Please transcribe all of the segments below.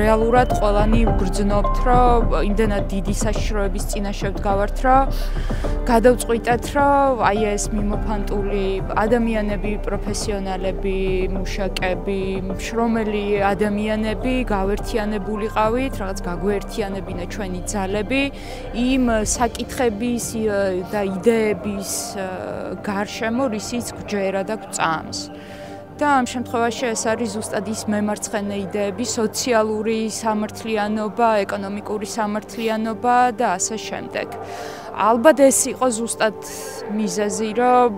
რეალურად ყველანი ვგრძნობთ, რომ იმდენად დიდი საშიშროების წინაშე ვდგავართ, რომ გადავწყვიტეთ, რომ აი ეს მიმოფანტული ადამიანები, პროფესიონალები, მუშაკები, მშრომელი ადამიანები გავერთიანებულიყავით, რაღაც გაგვერთიანებინა ჩვენი ძალები იმ საკითხების და იდეების გარშემო, რისიც გვჯერა და გვწამს. და ამ შემთხვევაში ეს არის ზუსტად ის მემარცხენე იდეები, სოციალური სამართლიანობა, ეკონომიკური სამართლიანობა და ასე შემდეგ. ალბათ ეს იყო ზუსტად მიზეზი, რომ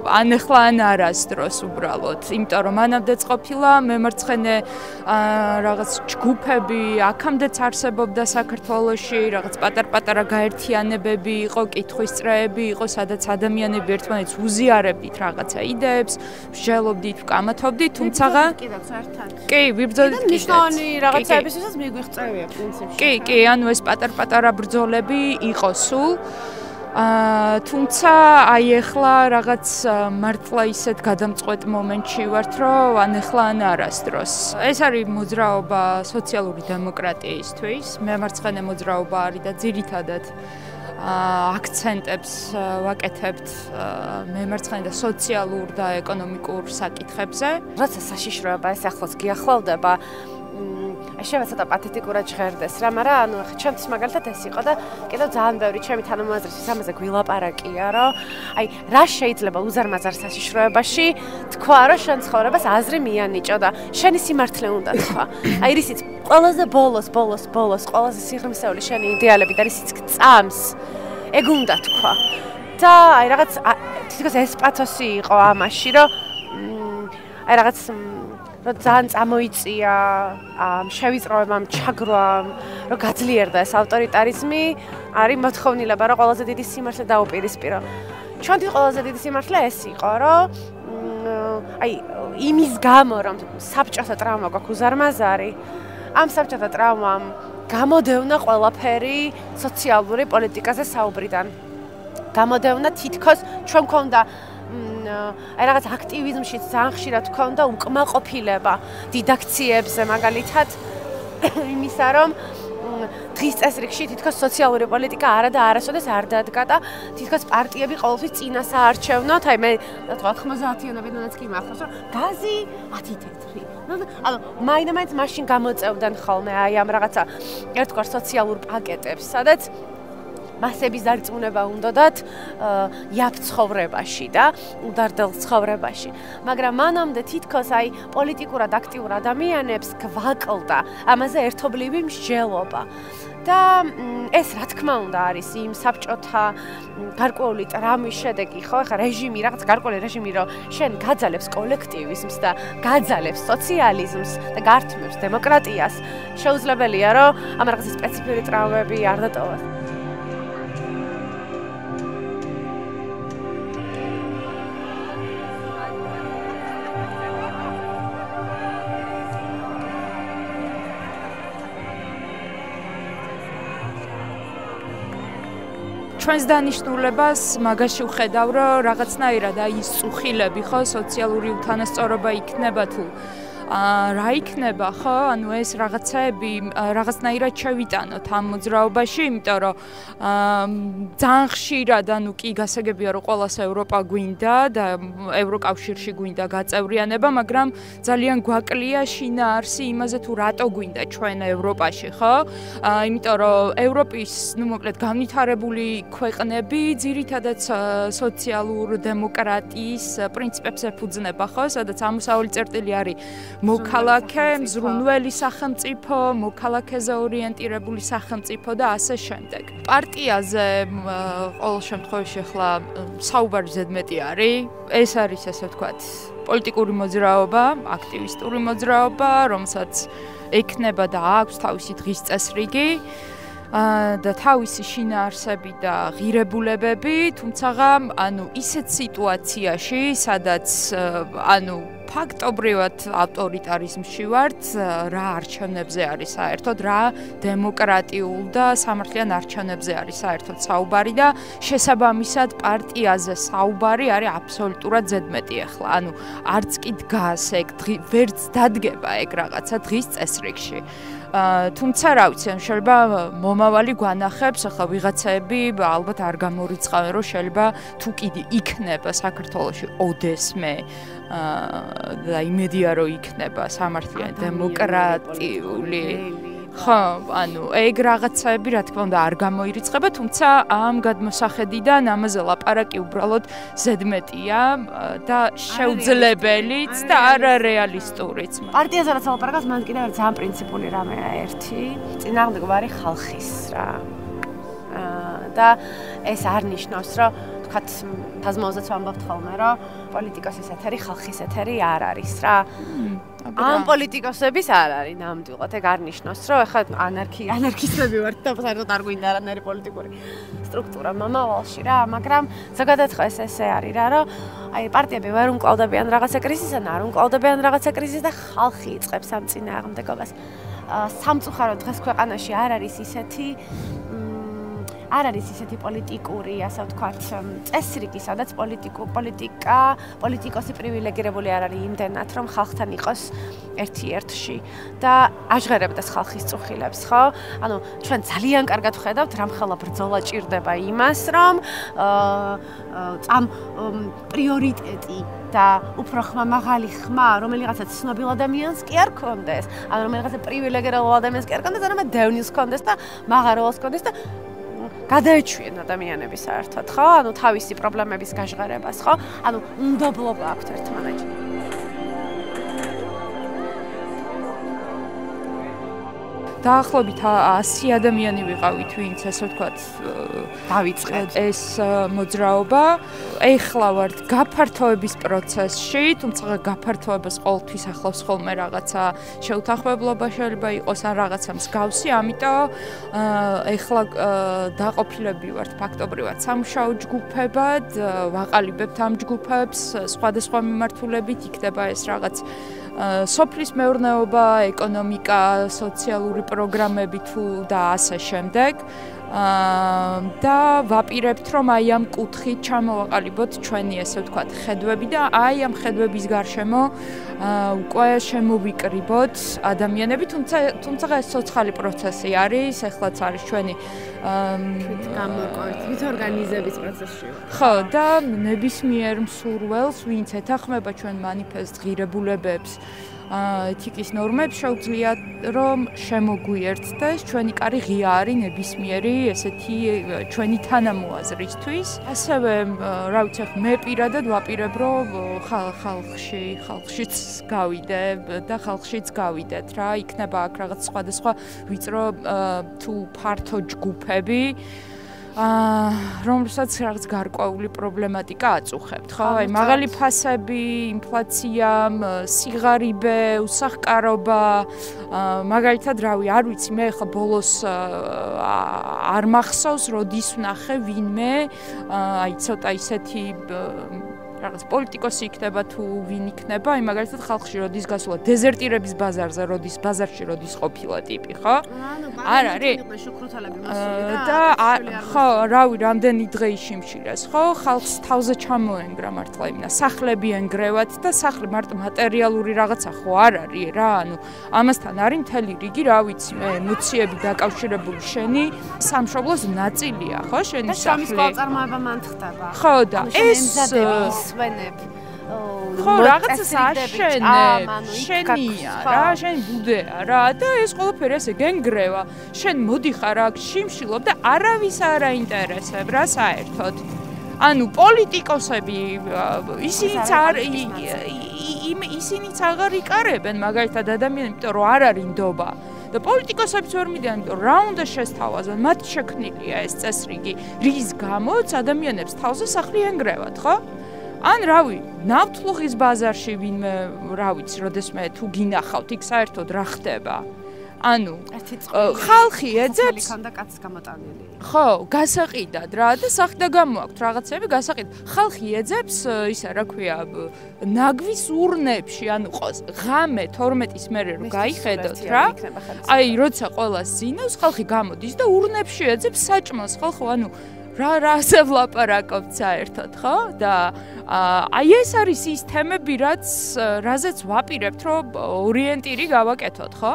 ანახლა ან არასდროს უბრალოდ, იმიტომ რომ მანამდეც ყოფილა მემარცხენე რაღაც ჯგუფები, აქამდეც არსებობდა საქართველოში, რაღაც პატარ-პატარა გაერთიანებები იყო, კითხვისწრეები იყო, სადაც ადამიანები ერთმანეთს უზიარებდით რაღაცა იდეებს, მსჯელობდით, ვკამათობდით, თუმცა კი, ვიბრძოდით კიდეც. ნიშნავანი რაღაცაებისთვისაც მიგვიღწევია პრინციპში. კი, ანუ ეს პატარ-პატარა ბრძოლები იყო სულ. თუმცა აი ახლა რაღაც მართლა ისეთ გადამწყვეტ მომენტში ვართ, რომ ანახლა ან არასდროს. ეს არის მოძრაობა სოციალური დემოკრატიისთვის, მემარცხენე მოძრაობა არის და ძირითადად აქცენტებს ვაკეთებთ მემარცხენე და სოციალურ და ეკონომიკურ საკითხებზე. როცა საშიშროება ეს ახლოს გიახლოვდება, შეიძლება ცოტა პათეტიკურად ჟღერდეს რა, მაგრამ ანუ ახლა ჩემთვის მაგალითად ეს იყო და კიდევ ძალიან ბევრი ჩემი თანამოაზრისთვის ამაზე გვილაპარაკია, რომ აი რა შეიძლება უზარმაზარ საშიშროებაში თქვა, რომ შენ ცხოვრებას აზრი მიანიჭო და შენი სიმართლე უნდა თქვა. აი რისიც ყველაზე ბოლოს, ყველაზე სიღრმისეული შენი იდეალები და რისიც გწამს, ეგ უნდა თქვა. და აი რაღაც თითქოს ეს პათოსი იყო ამაში, რომ აი რაღაც რომ ძალიან წამოიწია ამ შევიწროებამ, ჩაგრვამ, რომ გაძლიერდა ეს ავტორიტარიზმი, არის მოთხოვნილება, რომ ყველაზე დიდი სიმართლე დაუპირისპირო. ჩვენთვის ყველაზე დიდი სიმართლე ეს იყო, რომ აი იმის გამო, რომ საბჭოთა ტრავმა გვაქვს უზარმაზარი, ამ საბჭოთა ტრავმამ გამოდევნა ყველაფერი სოციალური პოლიტიკაზე საუბრიდან. გამოდევნა თითქოს ჩვენ გვქონდა აი რაღაც აქტივიზმშიც ძალიან ხშირად გქონდა უკმაყოფილება დიდაქციებზე მაგალითად იმისა რომ დღის წესრიგში თითქოს სოციალური პოლიტიკა არა და არასოდეს არ დადგა და თითქოს პარტიები ყოველთვის წინასაარჩევნოთ, აი მე თქვა 90-იანებიდანაც კი მახსოვს რომ გაზი 10 თეთრი. ანუ მაინც მაშინ გამოწევდნენ ხოლმე აი ამ რაღაცა ერთგვარ სოციალურ პაკეტებს, სადაც მასების დარწმუნება უნდათ იაფ ცხოვრებაში და უდარდელ ცხოვრებაში. მაგრამ მანამდე თითქოს აი პოლიტიკურად აქტიურ ადამიანებს გვაკლდა ამაზე ერთობლივი მსჯელობა. და ეს რა თქმა უნდა არის იმ საბჭოთა გარკვეული ტრამვის შედეგი, ხო? ეხლა რეჟიმი, რაღაც გარკვეული რეჟიმი, რომ შენ გაძალებს კოლექტივიზმს და გაძალებს სოციალიზმს და გართმევს დემოკრატიას, შეუძლებელია, რომ ამ რაღაც სპეციფიური ტრავმები არ დატოვოს. ჩვენს დანიშნულებას მაგაში ვხედავ, რომ რაღაცნაირად აი ის წუხილები, ხო, სოციალური უთანასწორობა იქნება თუ რა იქნება, ხო? ანუ ეს რაღაცაები რაღაცნაირად შევიტანოთ ამ მოძრაობაში, იმიტომ რომ ძალიან ხშირად, ანუ კი გასაგებია, რომ ყოველას ევროპა გვინდა და ევროკავშირში გვინდა გაწევრიანება, მაგრამ ძალიან გვაკლია შინაარსი იმაზე თუ რატო გვინდა ჩვენ ევროპაში, ხო? იმიტომ რომ ევროპის, ну, მოკლედ განვითარებული ქვეყნები ძირითადად სოციალურ დემოკრატიის პრინციპებს ეფუძნება, ხო? სადაც ამოსავალი წერტილი არის მოქალაქე, მზრუნველი სახელმწიფო, მოქალაქეზე ორიენტირებული სახელმწიფო და ასე შემდეგ. პარტიაზე ყოველ შემთხვევაში ახლა საუბარი ზედმეტი არის. ეს არის ასე ვთქვათ, პოლიტიკური მოძრაობა, აქტივისტური მოძრაობა, რომელსაც ექნება და აქვს თავისი დღის წესრიგი და თავისი შინაარსები და ღირებულებები, თუმცა ანუ ისეთ სიტუაციაში, სადაც ანუ ფაქტობრივად ავტორიტარიზმში ვართ, რა არჩევნებზე არის საერთოდ, რა დემოკრატიულ და სამართლიან არჩევნებზე არის საერთოდ საუბარი და შესაბამისად პარტიაზე საუბარი არის აბსოლუტურად ზედმეტი ახლა. ანუ არც კი დგას ეგ, ვერც დადგება ეგ რაღაცა დღის წესრიგში. თუმცა რა ვიცი, შეიძლება მომავალი გვანახებს, ახლა ვიღაცები ალბათ არ გამორიცხავენ, რომ შეიძლება თუ კიდე იქნება საქართველოში ოდესმე და იმედია რომ იქნება სამართლიანი დემოკრატიული ხო, ანუ ეგ რაღაცები რა თქმა უნდა არ გამოირიცხება, თუმცა ამ გადმოსახედიდან ამაზე ლაპარაკი უბრალოდ ზედმეტია და შეუძლებელიც და არარეალისტურიც. პარტიაზე რაც ლაპარაკობს, მან კიდევ ერთ ძალიან პრინციპული რამეა ერთი, წინააღმდეგობარი ხალხის რა. და ეს არ ნიშნავს, რომ თქვათ თაზმაოზეც ვამბობთ ხოლმე, რომ პოლიტიკოსის ეთერი ხალხის ეთერი არ არის რა. ამ პოლიტიკოსების არ არის ნამდვილად, ეგ არ ნიშნავს, რომ ეხლა ანარქისტები ვართ და საერთოდ არ გვინდა არანაირი პოლიტიკური სტრუქტურა მომავალში რა, მაგრამ ზოგადად ხო ესე არის რა, რომ აი პარტიები ვერ უმკლავდებიან რაღაცა კრიზისს, არ უმკლავდებიან რაღაცა კრიზისს და ხალხი იწყებს ამ წინააღმდეგობას. სამწუხაროდ დღეს ქვეყანაში არ არის ისეთი პოლიტიკური, ასე ვთქვათ, წესრიგი, სადაც პოლიტიკოსი პრივილეგირებული არ არის იმდენად, რომ ხალხთან იყოს ერთ-ერთში და აჟღერებდეს ხალხის წუხილებს, ხო? ანუ ჩვენ ძალიან კარგად ვხედავთ, რამხელა ბრძოლა ჭირდება იმას, რომ ამ პრიორიტეტი და უფრო მაღალი ხმა, რომელიღაცა ცნობილ ადამიანს კი არ ქონდეს, ანუ რომელიღაცა პრივილეგირებულ ადამიანს კი არ ქონდეს, არამედ დევნილს ქონდეს და მაღაროელს ქონდეს და გადაეჩვიენ ადამიანები საერთოდ, ხო? ანუ თავისი პრობლემების გაჟღერებას, ხო? ანუ უნდობლობა აქვთ ერთმანეთში. დაახლოებით 100 ადამიანი ვიყავით, ვინც ასე ვთქვათ, დავიწყეთ ეს მოძრაობა. ეხლა ვართ გაფართოების პროცესში, თუმცა გაფართოებას ყოველთვის ახლავს ხოლმე რაღაცა შეუთანხმებლობა შეიძლება იყოს ან რაღაცა მსგავსი, ამიტომ ეხლა დაყოფილები ვართ ფაქტობრივად სამუშაო ჯგუფებად, ვაყალიბებთ ამ ჯგუფებს სხვადასხვა მიმართულებით, იქნება ეს რაღაც სოფლის მეურნეობა, ეკონომიკა, სოციალური პროგრამები თუ და ასე შემდეგ. და ვაპირებთ, რომ აი ამ კუთხით ჩამოვაყალიბოთ ჩვენი, ესე ვთქვათ, ხედვები და აი ამ ხედვების გარშემო უკვე შემოვიკრიბოთ ადამიანები, თუმცა ეს ცოცხალი პროცესი არის, ეხლაც არის ჩვენი თვით ორგანიზების პროცესში. ხო, და ნებისმიერ მსურველს, ვინც ეთანხმება ჩვენ მანიფესტ ღირებულებებს, ეთიკის ნორმებს შეუძლია რომ შემოგვიერთდეს, ჩვენი კარი ღია არის ნებისმიერი ესეთი ჩვენი თანამოაზრისთვის. ასევე, რა ვიცი, მე პირადად ვაპირებ, რომ ხალხშიც გავიდე და ხალხშიც გავიდეთ რა, იქნება აქ რაღაც სხვადასხვა ვიწრო თუ ფართო ჯგუფები, რომელსაც რაღაც გარკვეული პრობლემატიკა აწუხებთ, ხო? აი მაღალი ფასები, ინფლაცია, სიღარიბე, უსახკარობა, მაგალითად, რავი, არ ვიცი, მე ხა ბოლოს არ მახსოვს, როდის ვნახე ვინმე, აი ცოტა ისეთი რაღაც პოლიტიკოსი იქნება თუ ვინ იქნება, აი მაგალითად ხალხში როდის გასულა დეზერტირების ბაზარზე, როდის ყოფილა ტიპი, ხო? არ არის. და ხო, რავი, რამდენი დღე იშიმშილეს, ხო? ხალხს თავზე ჩამოენგრა მართლა იმნა, სახლები ენგრევათ და სახლი მარტო მატერიალური რაღაცა ხო არ არის რა, ანუ ამასთან არის მთელი რიგი, რა ვიცი, მე ემოციები დაკავშირებული შენი სამშობლოს ნაწილია, ხო, შენი სახლი. და სამის წყალწარმოება მან ხდება. ხო, და ეს ვენებ. ხო, რაღაცას აშენებ, შენია რა, შენი ბუდეა რა და ეს ყველაფერი ესე გენგრევა. შენ მოდიხარ აქ შიმშილობ და არავის არ აინტერესებ რა საერთოდ. ანუ პოლიტიკოსები ისინიც აღარ იკარებენ მაგალითად ადამიანებს, იმიტომ რომ არ არის ნდობა. და პოლიტიკოსებიც ვერ მიდიან, იმიტომ რა უნდა შესთავაზონ, მათ შექმნილია ეს წესრიგი, რის გამოც ადამიანებს თავზე სახლი ენგრევათ, ხო? ან რავი, ნავთლუღის ბაზარში ვინმე, რა ვიცი, როდესმე თუ გინახავთ, იქ საერთოდ რა ხდება? ანუ ხალხი ეძებს ხანდა კაცს გამოტანილი. ხო, გასაყიდად რა და სახდა გამოაქვთ რაღაცები გასაყიდად. ხალხი ეძებს ისა რა ქვია ნაგვის ურნებში, ანუ ღამე 12-ის მერე რო გაიხედოთ რა. აი, როცა ყველა ზინავს, ხალხი გამოდის და ურნებში ეძებს საჭმელს, ხო, ანუ რა ვლაპარაკობთ საერთოდ, ხო? და აი ეს არის ის თემები, რაზეც ვაპირებთ, რომ ორიენტირი გავაკეთოთ, ხო?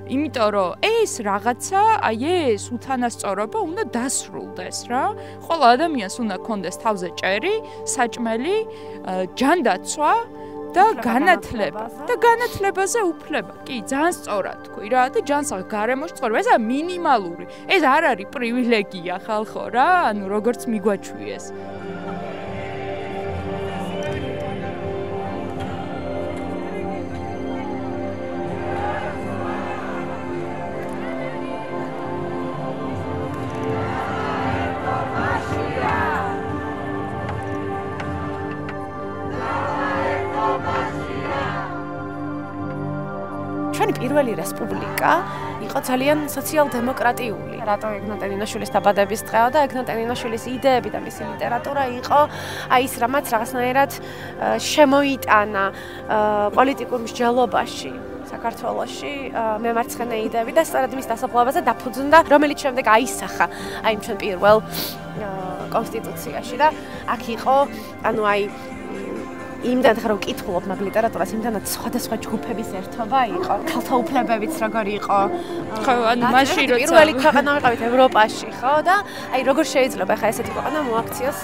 იმიტომ რომ ეს რაღაცა, აი ეს უთანასწორობა უნდა დასრულდეს რა. ყველა ადამიანს უნდა კონდეს თავზე ჭერი, საჭმელი, ჯანდაცვა და განათლება და განათლებაზე უფლება. კი, ძალიან სწორად თქვი რა და ჯანსაღ გარემოში ცხოვრება. ესა მინიმალური. ეს არ არის პრივილეგია ხალხო რა, ანუ როგორც მიგვაჩვიეს. ჩვენი პირველი რესპუბლიკა იყო ძალიან სოციალ-დემოკრატიული. რატო ეგნატენინაშვილის დაბადების დღეა და ეგნატენინაშვილის იდეები და მისი ლიტერატურა იყო აი ის რამაც რაღაცნაირად შემოიტანა პოლიტიკურ მსჯელობაში საქართველოში მემარცხენე იდეები და სწორედ მის დასაფლავაზე დაფუძნდა, რომელიც შემდეგ აისახა აი ჩვენ პირველ კონსტიტუციაში და აქ იყო ანუ აი იმდან რომ ვკითხულობ მაგ ლიტერატურას, იმდანაც სხვადასხვა ჯგუფების ერთობა იყო. ქალთა უფლებებიც როგორი იყო. ხო, ანუ მაშინ როცა პირველი ქვეყანა ვიყავით ევროპაში, ხო და აი როგორ შეიძლება ხა ესეთი ქვეყანა მოაქციოს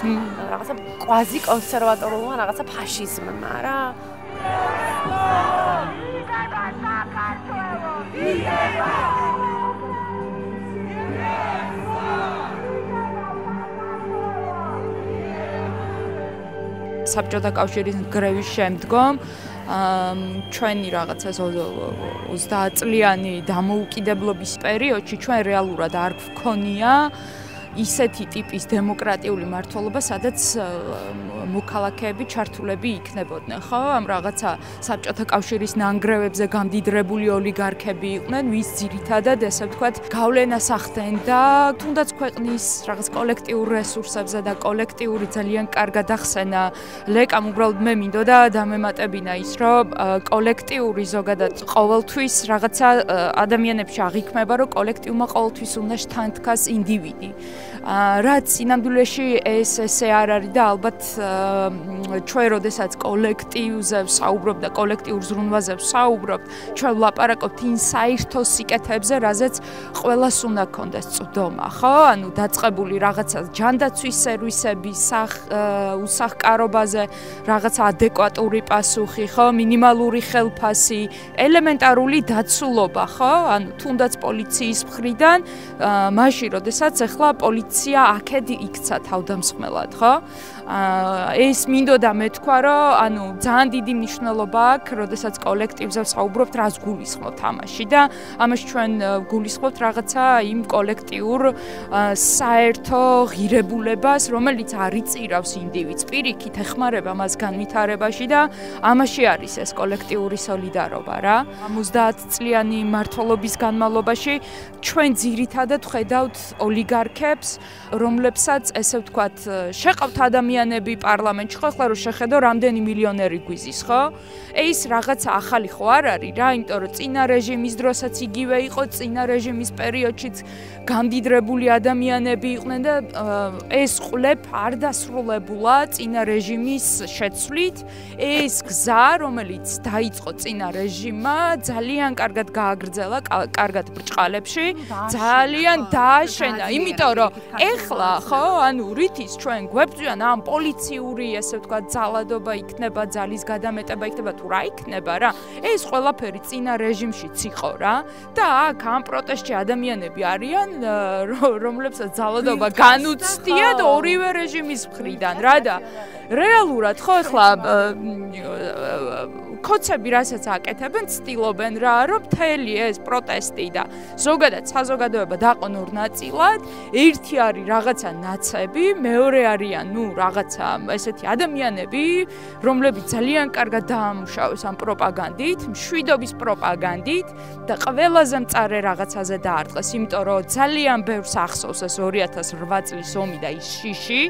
რაღაცა კვაზი კონსერვატორულმა რაღაცა ფაშიზმმა რა. საბჭოთა კავშირის გრევის შემდგომ ჩვენი რაღაცა 30 წლიანი დამოუკიდებლობის პერიოდში ჩვენ რეალურად არ გვქონია ისეთი ტიპის დემოკრატიული მმართველობა, სადაც მოქალაქეები ჩართულები იქნებოდნენ, ხო? ამ რაღაცა საბჭოთა კავშირის ნანგრევებზე გამდიდრებული ოლიგარქები იყვნენ, ვის ძირითადად ესე ვთქვათ, გავლენას ახდენდა თუნდაც ქვეყნის რაღაც კოლექტიურ რესურსებზე და კოლექტიური ძალიან კარგად ახსენა ლეკამ, უბრალოდ მე მინდოდა დამემატებინა ის, რომ კოლექტიური ზოგადად ყოველთვის რაღაცა ადამიანებში აღიქმება, რომ კოლექტივმა ყოველთვის უნდა შთანთქას ინდივიდი. რაც სინამდვილეში ესე არ არის და ალბათ ჩვენ როდესაც კოლექტივზე ვსაუბრობთ და კოლექტიურ ზრუნვაზე ვსაუბრობთ, ჩვენ ვლაპარაკობთ იმ საერთო სიკეთეებზე, რაზეც ყველას უნდა ქონდეს წვდომა, ხო? ანუ დაწყებული რაღაცა ჯანდაცვის სერვისები, უსახკარობაზე რაღაცა ადეკვატური პასუხი, ხო? მინიმალური ხელფასი, ელემენტარული დაცულობა, ხო? ანუ თუნდაც პოლიციის მხრიდან, მაშინ როდესაც ახლა პოლიცია აქედ იქცა თავდამსხმელად, ხო? ეს მინდოდა მეთქვა, რომ ანუ ძალიან დიდი მნიშვნელობა აქვს, როდესაც კოლექტივზე ვსაუბრობთ, რას გულისხმობთ ამაში და ამაში ჩვენ გულისხმობთ რაღაცა იმ კოლექტიურ საერთო ღირებულებას, რომელიც არ იწირავს ინდივიდს, პირიქით ეხმარება მას განვითარებაში და ამაში არის ეს კოლექტიური სოლიდარობა რა. 70 წლიანი მმართველობის განმავლობაში ჩვენ ძირითადად ხედავთ ოლიგარქებს, რომლებსაც ესე ვთქვათ, შეყავთ ადამიანები პარლამენტში, ხო, ახლა რომ შეხედო, რამდენი მილიონერი გვიზის, ხო? ეს რაღაცა ახალი ხო არ არის რა, იმიტომ რომ წინა რეჟიმის დროსაც იგივე იყო, წინა რეჟიმის პერიოდშიც გამდიდრებული ადამიანები იყვნენ და ეს ყლებ არ დასრულებულა წინა რეჟიმის შეცვლით. ეს გზა, რომელიც დაიწყო წინა რეჟიმმა, ძალიან კარგად გააგრძელა, კარგად ბრჭყალებში, ძალიან დააშენა, იმიტომ რომ ეხლა, ხო, ანუ რითიც ჩვენ გვებძვიან ამ პოლიციური, ესე ვთქვათ, ძალადობა იქნება, ძალის გადამეტება იქნება, თუ რა იქნება რა. ეს ყველაფერი წინა რეჟიმშიც იყო რა და აქ ამ პროტესტში ადამიანები არიან, რომლებსაც ძალადობა განუცდიათ ორივე რეჟიმის მხრიდან რა და რეალურად ხო ახლა კოცები რასაც აკეთებენ, ცდილობენ რა, რომ მთელი ეს პროტესტი და ზოგადად საზოგადოება დაყონ ორ ნაწილად, ერთი არის რაღაცა ნაცები, მეორე არიან, ნუ რაღაცა ესეთი ადამიანები, რომლებიც ძალიან კარგად დაამუშავეს ამ პროპაგანდით, მშვიდობის პროპაგანდით და ყველაზე მწარე რაღაცაზე დაარტყეს, იმიტომ რომ ძალიან ბევრს ახსოვს ეს 2008 წლის ომი და ის შიში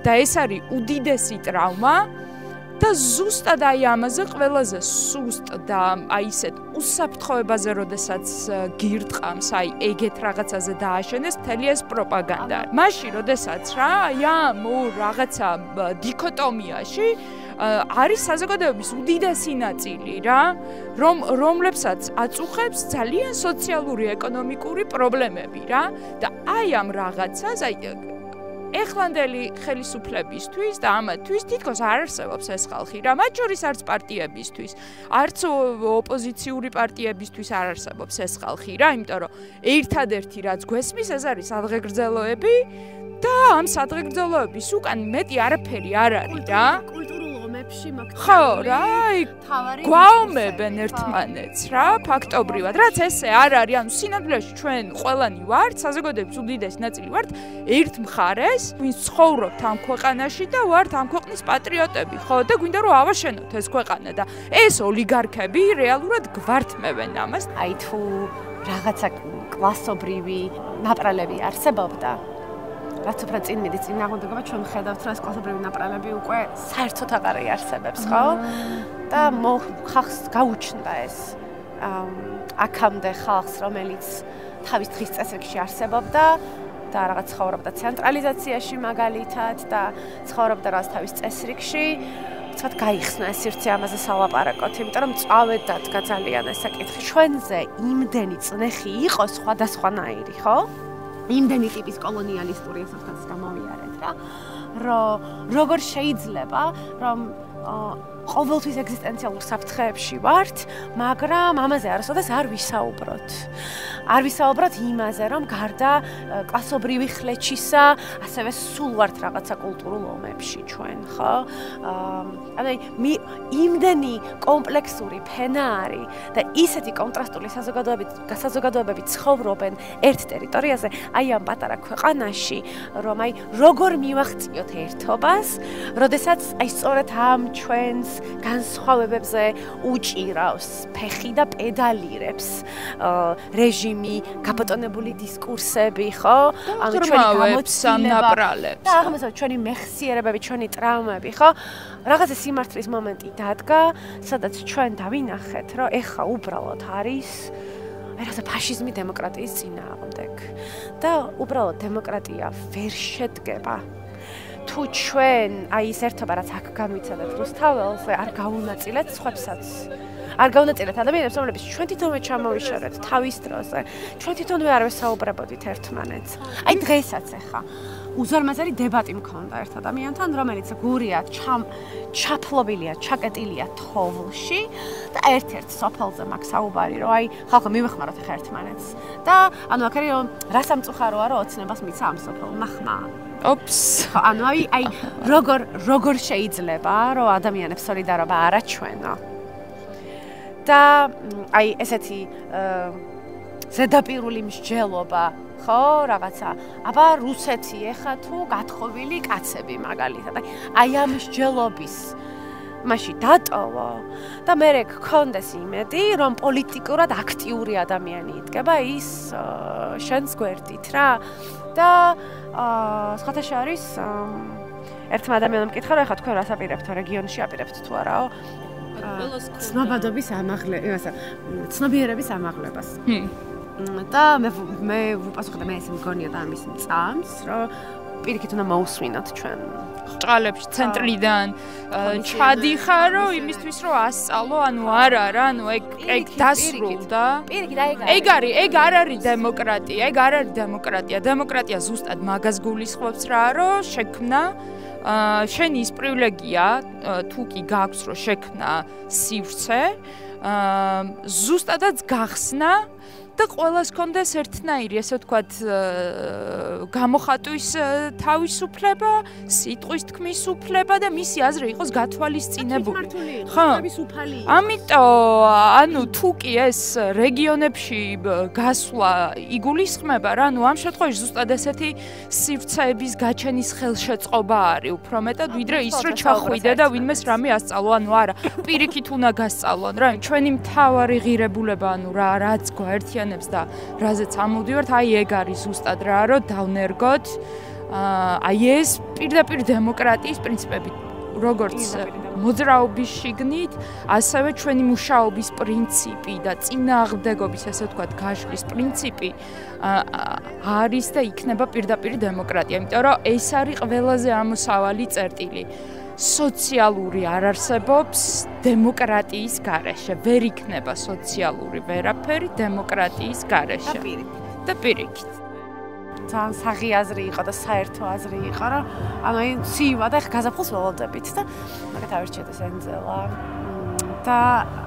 და ეს არის უდიდესი ტრავმა და ზუსტად აი ამაზე ყველაზე სუსტ და აი ისეთ უსაფრთხოებაზე, როდესაც გირტყამს, აი ეგეთ რაღაცაზე დააშენეს მთელი ეს პროპაგანდა. მაშინ, როდესაც რა, აი ამ რაღაცა დიქოტომიაში არის საზოგადოების უდიდესი ნაწილი რა, რომლებსაც აწუხებს ძალიან სოციალური, ეკონომიკური პრობლემები რა და აი ამ რაღაცას, აი ეხლანდელი ხელისუფლებისთვის და ამათთვის თითქოს არ არსებობს ეს ხალხი რა, მათ შორის არც პარტიებისთვის, არც ოპოზიციური პარტიებისთვის არ არსებობს ეს ხალხი რა, იმიტომ რომ ერთადერთი რაც გვესმის ეს არის სადღეგრძელოები და ამ სადღეგრძელოების უკან მეტი არაფერი არ არის რა. ხო რა, გვაომებენ ერთმანეთს რა, ფაქტობრივად, რაც ესე არ არის, ანუ სინამდვილეში ჩვენ ყველანი ვართ, საზოგადოების უდიდესი ნაწილი ვართ ერთ მხარეს, ვინც ცხოვრობთ ამ ქვეყანაში და ვართ ამ ქვეყნის პატრიოტები, ხო და გვინდა რომ ავაშენოთ ეს ქვეყანა და ეს ოლიგარქები რეალურად გვართმევენ ამას. აი თუ რაღაცა კლასობრივი ნაპრალები არსებობდა რაც უფრო წინ მიდის წინ აღუდგება ჩვენ ხედავთ რომ ეს კლასობრივი ნაპრალები უკვე საერთოდ აღარ იარსებებს ხო და ხალხს გაუჩნდა ეს აქამდე ხალხს რომელიც თავის დღის წესრიგში არსებობდა და რაღაც ცხოვრობდა ცენტრალიზაციაში მაგალითად და ცხოვრობდა რაღაც თავის წესრიგში ცოტა გაიხსნა ეს სივრცე ამაზე სალაპარაკოთ იმიტომ რომ წავედ დადგა ძალიან ეს საკითხი ჩვენზე იმდენი წნეხი იყო სხვადასხვანაირი ხო იმდენი ტიპის კოლონიალისტური ესოთაც გამოვიარეთ რა რომ როგორ შეიძლება რომ ყოველთვის ეგზისტენციალურ საფრთხეებში ვართ მაგრამ ამაზე არასოდეს არ ვისაუბროთ იმაზე რომ გარდა კლასობრივი ხლეჩისა ასევე სულ ვართ რაღაცა კულტურულ ომებში ჩვენ ხო ანუ იმდენი კომპლექსური ფენა არის და ისეთი კონტრასტული საზოგადოებები ცხოვრობენ ერთ ტერიტორიაზე აი ამ პატარა ქვეყანაში რომ აი როგორ მივახციოთ ერთობას როდესაც აი სწორედ ამ ჩვენს განსხვავებებზე უჭირავს ფეხი და პედალირებს რეჟიმი, გაბატონებული დისკურსები, ხო? ანუ ჩვენი გამოცდილება და აღმოსავლეთ ჩვენი მეხსიერებები, ჩვენი ტრავმები, ხო? რაღაცა სიმართლის მომენტი დადგა, სადაც ჩვენ დავინახეთ, რომ ეხა უბრალოდ არის რაღაცა ფაშიზმი დემოკრატიის წინააღმდეგ და უბრალოდ დემოკრატია ვერ შედგება. თუ ჩვენ აი ეს ერთობა რაც აქ განვიცადეთ რუსთაველზე არ გაუნაწილეთ სხვებსაც არ გაუნაწილეთ ადამიანებს რომლებიც ჩვენ თვითონვე ჩამოვიშორეთ თავის დროზე ჩვენ თვითონვე არ ვესაუბრებოდით ერთმანეთს აი დღესაც ახლა უზარმაზარი დებატი მქონდა ერთ ადამიანთან რომელიც გურია ჩაფლობილია ჩაკეტილია თოვლში და ერთ-ერთ სოფელზე მაქვს საუბარი რომ აი ხალხო მივეხმაროთ ახლა ერთმანეთს და ანუ აქ არის რომ რა სამწუხაროა რომ ოცნებას მიცა ამ სოფელმა ხმა ოპს ანუ აი როგორ შეიძლება რომ ადამიანებს სოლიდარობა არ აჩვენო და აი ესეთი ზედაპირული მსჯელობა ხო რაღაცა აბა რუსეთი ეხა თუ გათხოვილი კაცები მაგალითად აი ამ მსჯელობის მაშინ დატოვო და მე გქონდეს იმედი რომ პოლიტიკურად აქტიური ადამიანი იდგება ის შენს გვერდით რა და სხვათა შორის ერთმა ადამიანმა მკითხა რომ ეხლა თქვენ რას აპირებთ რეგიონში აპირებთ თუ არაო ცნობიერების ამაღლებას და მე ვუპასუხე და მე ესე მგონია და ამის წამს რომ პირიქით უნდა მოусვინოთ ჩვენ ჭყალებში ცენტრიდან ჩადიხარ რომ იმისთვის რომ ასწავლო ანუ არა რა ანუ ეგ დასრულდა ეგ არ არის დემოკრატია ეგ არ არის დემოკრატია ზუსტად მაგას გულისხმობს რა რომ შექმნა შენი ის პრივილეგია თუ კი გაქვს რომ შექმნა სივრცე ზუსტადაც გახსნა და ყველას კონდეს ერთნაირი, ესე ვთქვათ, გამოხატვის თავისუფლება, სიტყვის თქმის უფლება და მისი აზრი იყოს გათვალისწინებული. ხო, თავისუფალი. ამიტომ, ანუ თუ კი ეს რეგიონებში გასვლა იგულისხმება რა, ანუ ამ შემთხვევაში ზუსტად ესეთი სივრცეების გაჩენის ხელშეწყობა არის უფრო მეტად, ვიდრე ის რომ ჩახვიდე და ვინმეს რამე ასწავლო, ანუ არა, პირიქით უნდა გასწავლონ რა, ჩვენი მთავარი ღირებულება, ანუ რაც გვაერთიანებს და რაზეც ამოვდივართ, აი ეგ არის ზუსტად რა, რომ დავნერგოთ აი ეს პირდაპირ დემოკრატიის პრინციპები, როგორც მოძრაობის შიგნით, ასევე ჩვენი მუშაობის პრინციპი და წინააღმდეგობის, ესე ვთქვათ, გაშლის პრინციპი არის და იქნება პირდაპირ დემოკრატია, იმიტომ რომ ეს არის ყველაზე ამოსავალი წერტილი. სოციალური არ არსებობს დემოკრატიის გარეშე, ვერ იქნება სოციალური ვერაფერი დემოკრატიის გარეშე. და პირიქით. ძალიან საღი აზრი იყო და საერთო აზრი იყო, რომ ანუ ცივა და გაზაფხულს ველოდებით და მაგათ ავირჩიეთ ენძელა. და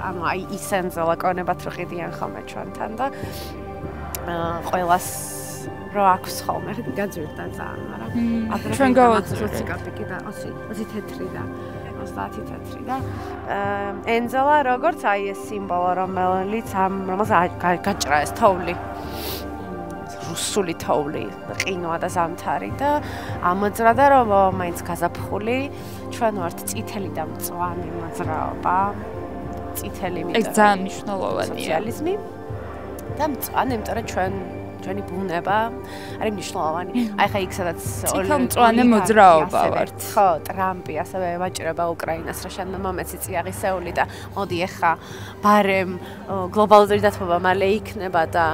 ანუ აი ის ენძელა კონებათ რო ყიდიან ხოლმე ჩვენთან და ყველას რო აქვს ხოლმე გაძვირდა ძალიან, მაგრამ ჩვენ გავაძვირეთ 20 კაპიკი და 20 თეთრი და 30 თეთრი და ენძელა როგორც აი ეს სიმბოლო რომელიც რომელსაც გაჭრა ეს თოვლი რუსული თოვლი, ყინვა და ზამთარი და ამოძრა და რომ მაინც გაზაფხული, ჩვენ ვართ წითელი და მწვანე მოძრაობა. წითელი მიტოვ. ეს ძალიან მნიშვნელოვანია. სოციალიზმი და მწვანე, იმიტომ რომ ჩვენი ბუნება არის მნიშვნელოვანი. აი ხა იქ სადაც მწვანე მოძრაობა ვართ. ხო, ტრამპი ასევე ევაჭრება უკრაინას, რა შენ მომეცი წიაღისეული და მოდი ახლა ბარემ გლობალური დათბობა მალე იქნება და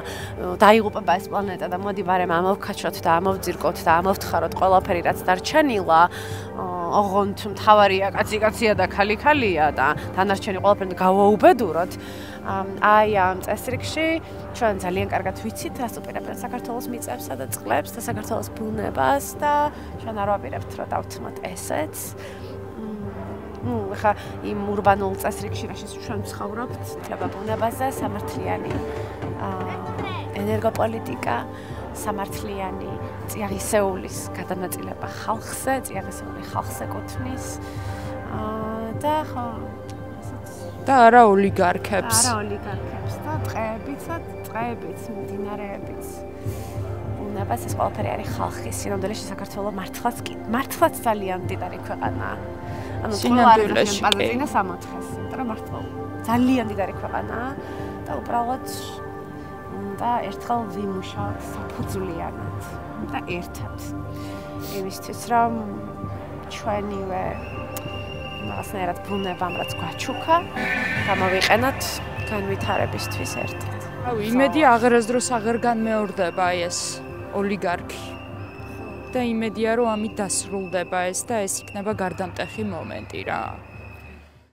დაიღუპება ეს პლანეტა და მოდი ბარემ ამოვქაჩოთ და ამოვძირკოთ და ამოვთხაროთ ყველაფერი რაც დარჩენილა. ოღონდ მთავარია კაცია და ხალი-ხალია და დანარჩენი ყველაფერი გავაუბედუროთ. აი ამ წესრიგში ჩვენ ძალიან კარგად ვიცით რას უპირებენ საქართველოს მიწებსა და წყლებს და საქართველოს ბუნებას და ჩვენ არ ვაპირებთ რომ დავთმოთ ესეც. ხა იმ ურბანულ წესრიგში რაშიც ჩვენ ცხოვრობთ, თლება ბუნებაზე, სამართლიანი ენერგოპოლიტიკა, სამართლიანი წიაღისეულის გადანაწილება ხალხზე, წიაღისეული ხალხს ეკუთვნის და ხო და არა ოლიგარქებს. არა ოლიგარქებს და წყებიც, მდინარეებიც. ბუნებას ეს ყველაფერი არის ხალხის სინამდვილეში საქართველოს მართლაც ძალიან მდიდარი ქვეყანაა. ანუ სინამდვილეში პაზინა 60-ს, იმიტომ რომ მართლა ძალიან მდიდარი ქვეყანაა და უბრალოდ და ერთხელ ვიმუშავოთ საფუძვლიანად და ერთად. იმისთვის რომ ჩვენივე რაღაცნაირად ბუნებამ რაც გვაჩუქა, გამოვიყენოთ განვითარებისთვის ერთად. რავი, იმედია აღარასდროს აღარ განმეორდება ეს ოლიგარქი. და იმედია რომ ამით დასრულდება ეს და ეს იქნება გარდამტეხი მომენტი რა.